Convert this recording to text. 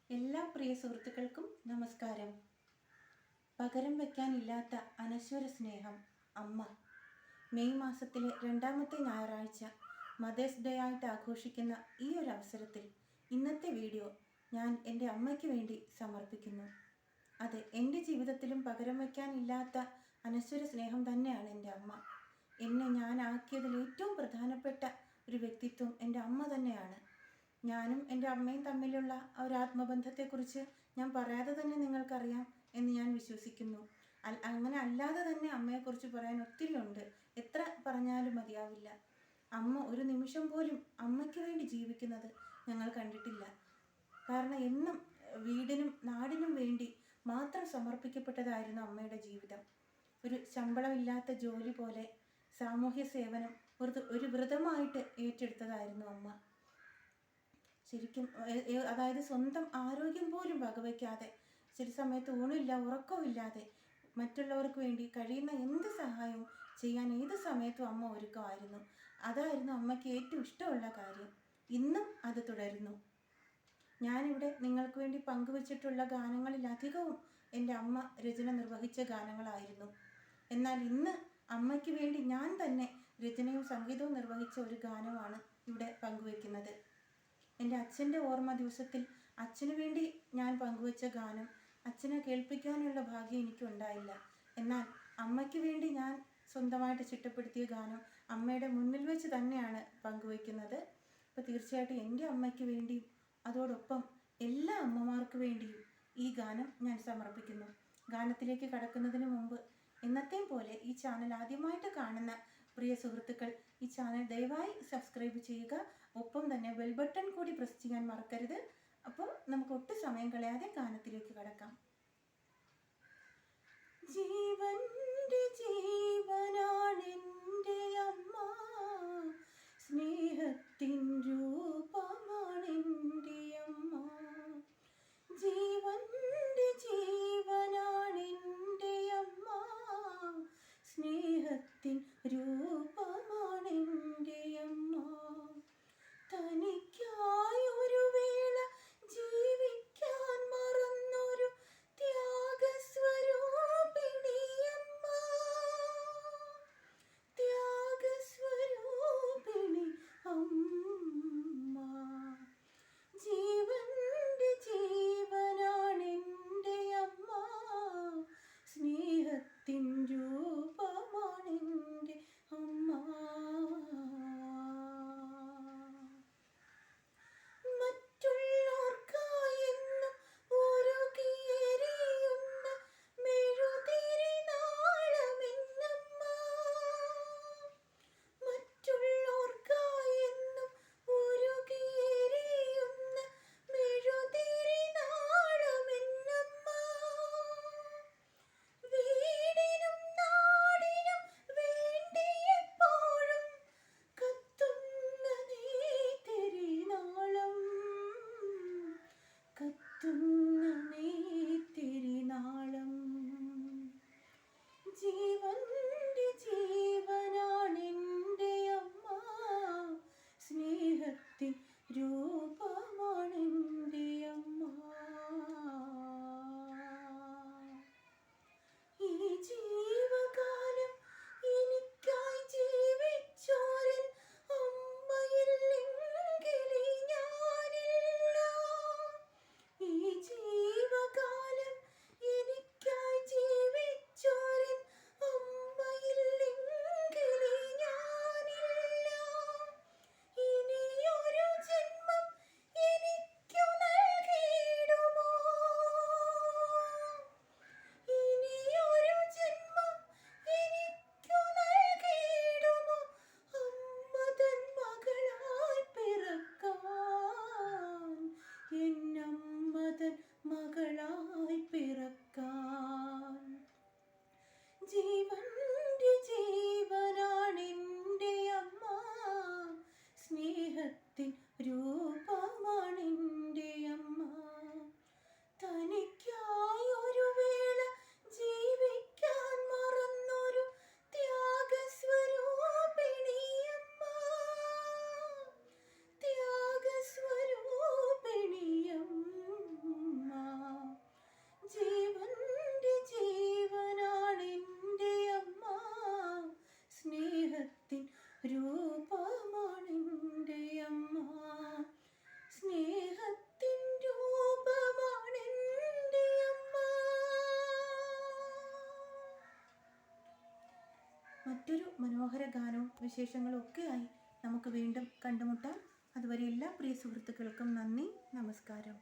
എല്ലാ പ്രിയ സുഹൃത്തുക്കൾക്കും നമസ്കാരം. പകരം വയ്ക്കാനില്ലാത്ത അനശ്വര സ്നേഹം അമ്മ. മെയ് മാസത്തിലെ രണ്ടാമത്തെ ഞായറാഴ്ച മദേഴ്സ് ഡേ ആയിട്ട് ആഘോഷിക്കുന്ന ഈ ഒരു അവസരത്തിൽ ഇന്നത്തെ വീഡിയോ ഞാൻ എൻ്റെ അമ്മയ്ക്ക് വേണ്ടി സമർപ്പിക്കുന്നു. അതെ, എൻ്റെ ജീവിതത്തിലും പകരം വയ്ക്കാനില്ലാത്ത അനശ്വര സ്നേഹം തന്നെയാണ് എൻ്റെ അമ്മ. എന്നെ ഞാൻ ആക്കിയതിൽ ഏറ്റവും പ്രധാനപ്പെട്ട ഒരു വ്യക്തിത്വം എൻ്റെ അമ്മ തന്നെയാണ്. ഞാനും എൻ്റെ അമ്മയും തമ്മിലുള്ള ഒരു ആത്മബന്ധത്തെക്കുറിച്ച് ഞാൻ പറയാതെ തന്നെ നിങ്ങൾക്കറിയാം എന്ന് ഞാൻ വിശ്വസിക്കുന്നു. അങ്ങനെ അല്ലാതെ തന്നെ അമ്മയെക്കുറിച്ച് പറയാൻ ഒത്തിരി ഉണ്ട്. എത്ര പറഞ്ഞാലും മതിയാവില്ല. അമ്മ ഒരു നിമിഷം പോലും അമ്മയ്ക്ക് വേണ്ടി ജീവിക്കുന്നത് ഞങ്ങൾ കണ്ടിട്ടില്ല. കാരണം എന്നും വീടിനും നാടിനും വേണ്ടി മാത്രം സമർപ്പിക്കപ്പെട്ടതായിരുന്നു അമ്മയുടെ ജീവിതം. ഒരു ശമ്പളമില്ലാത്ത ജോലി പോലെ സാമൂഹ്യ സേവനം ഒരു വ്രതമായിട്ട് ഏറ്റെടുത്തതായിരുന്നു അമ്മ. ശരിക്കും അതായത് സ്വന്തം ആരോഗ്യം പോലും വകവയ്ക്കാതെ, ചില സമയത്ത് ഊണില്ല ഉറക്കമില്ലാതെ മറ്റുള്ളവർക്ക് വേണ്ടി കഴിയുന്ന എന്ത് സഹായവും ചെയ്യാൻ ഏത് സമയത്തും അമ്മ ഒരുക്കമായിരുന്നു. അതായിരുന്നു അമ്മയ്ക്ക് ഏറ്റവും ഇഷ്ടമുള്ള കാര്യം. ഇന്നും അത് തുടരുന്നു. ഞാനിവിടെ നിങ്ങൾക്ക് വേണ്ടി പങ്കുവച്ചിട്ടുള്ള ഗാനങ്ങളിലധികവും എൻ്റെ അമ്മ രചന നിർവഹിച്ച ഗാനങ്ങളായിരുന്നു. എന്നാൽ ഇന്ന് അമ്മയ്ക്ക് വേണ്ടി ഞാൻ തന്നെ രചനയും സംഗീതവും നിർവഹിച്ച ഒരു ഗാനമാണ് ഇവിടെ പങ്കുവയ്ക്കുന്നത്. എൻ്റെ അച്ഛൻ്റെ ഓർമ്മ ദിവസത്തിൽ അച്ഛന് വേണ്ടി ഞാൻ പങ്കുവച്ച ഗാനം അച്ഛനെ കേൾപ്പിക്കാനുള്ള ഭാഗ്യം എനിക്കുണ്ടായില്ല. എന്നാൽ അമ്മയ്ക്ക് വേണ്ടി ഞാൻ സ്വന്തമായിട്ട് ചിട്ടപ്പെടുത്തിയ ഗാനം അമ്മയുടെ മുന്നിൽ വെച്ച് തന്നെയാണ് പങ്കുവയ്ക്കുന്നത്. അപ്പോൾ തീർച്ചയായിട്ടും എൻ്റെ അമ്മയ്ക്ക് വേണ്ടിയും അതോടൊപ്പം എല്ലാ അമ്മമാർക്ക് വേണ്ടിയും ഈ ഗാനം ഞാൻ സമർപ്പിക്കുന്നു. ഗാനത്തിലേക്ക് കടക്കുന്നതിന് മുമ്പ് എന്നത്തെയും പോലെ ഈ ചാനൽ ആദ്യമായിട്ട് കാണുന്ന പ്രിയ സുഹൃത്തുക്കൾ ഈ ചാനൽ ദയവായി സബ്സ്ക്രൈബ് ചെയ്യുക. ഒപ്പം തന്നെ ബെൽ ബട്ടൺ കൂടി പ്രസ് ചെയ്യാൻ മറക്കരുത്. അപ്പോൾ നമുക്ക് ഒട്ടും സമയം കളയാതെ ഗാനത്തിലേക്ക് കടക്കാം. ജീവന്റെ ജീവനാണെൻ്റെ അമ്മ, സ്നേഹത്തിൻ രൂപമാണെൻ്റെ അമ്മ. ജീവന്റെ ജീവനാണെൻ്റെ അമ്മ, സ്നേഹത്തിൻ രൂപമാണെൻ്റെ അമ്മ. തനിക്കായി ഒരു വേള ജീവിക്കാൻ മറന്നൊരു ത്യാഗസ്വരൂപിണിയമ്മ, ത്യാഗസ്വരൂപിണി അമ്മ. ജീവന്റെ ജീവനാണെൻ്റെ അമ്മ, സ്നേഹത്തിൻ രൂപമാണെൻ്റെ അമ്മ. മറ്റൊരു മനോഹര ഗാനവും വിശേഷങ്ങളും ഒക്കെയായി നമുക്ക് വീണ്ടും കണ്ടുമുട്ടാം. അതുവരെ എല്ലാ പ്രിയ സുഹൃത്തുക്കൾക്കും നന്ദി, നമസ്കാരം.